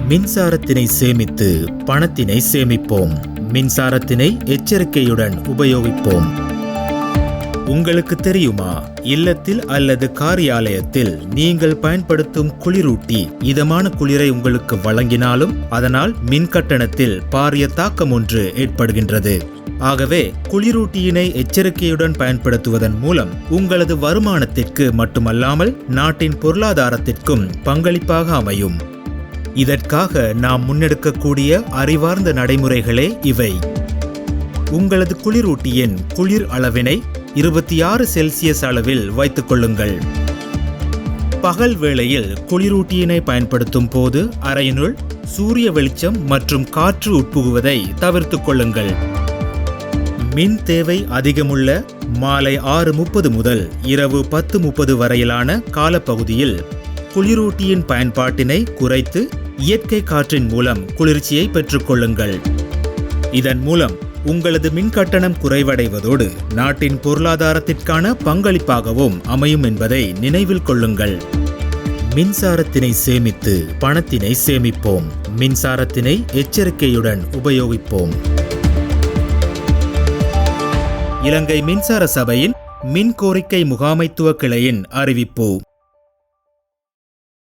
மின்சாரத்தினை சேமித்து பணத்தினை சேமிப்போம். மின்சாரத்தினை எச்சரிக்கையுடன் உபயோகிப்போம். உங்களுக்கு தெரியுமா, இல்லத்தில் அல்லது காரியாலயத்தில் நீங்கள் பயன்படுத்தும் குளிரூட்டி இதமான குளிரை உங்களுக்கு வழங்கினாலும் அதனால் மின் கட்டணத்தில் பாரிய தாக்கம் ஒன்று ஏற்படுகின்றது. ஆகவே குளிரூட்டியினை எச்சரிக்கையுடன் பயன்படுத்துவதன் மூலம் உங்களது வருமானத்திற்கு மட்டுமல்லாமல் நாட்டின் பொருளாதாரத்திற்கும் பங்களிப்பாக அமையும். இதற்காக நாம் முன்னெடுக்கக்கூடிய அறிவார்ந்த நடைமுறைகளே இவை. உங்களது குளிரூட்டியின் குளிர் அளவினை 26 செல்சியஸ் அளவில் வைத்துக் கொள்ளுங்கள். பகல் வேளையில் குளிரூட்டியினை பயன்படுத்தும் போது அறையினுள் சூரிய வெளிச்சம் மற்றும் காற்று உட்புகுவதை தவிர்த்துக் கொள்ளுங்கள். மின் தேவை அதிகமுள்ள மாலை 6:30 முதல் இரவு 10:30 வரையிலான காலப்பகுதியில் குளிரூட்டியின் பயன்பாட்டினை குறைத்து இயற்கை காற்றின் மூலம் குளிர்ச்சியை பெற்றுக்கொள்ளுங்கள். இதன் மூலம் உங்களது மின் கட்டணம் குறைவடைவதோடு நாட்டின் பொருளாதாரத்திற்கான பங்களிப்பாகவும் அமையும் என்பதை நினைவில் கொள்ளுங்கள். மின்சாரத்தினை சேமித்து பணத்தினை சேமிப்போம். மின்சாரத்தினை எச்சரிக்கையுடன் உபயோகிப்போம். இலங்கை மின்சார சபையின் மின் கோரிக்கை முகாமைத்துவ கிளையின் அறிவிப்பு.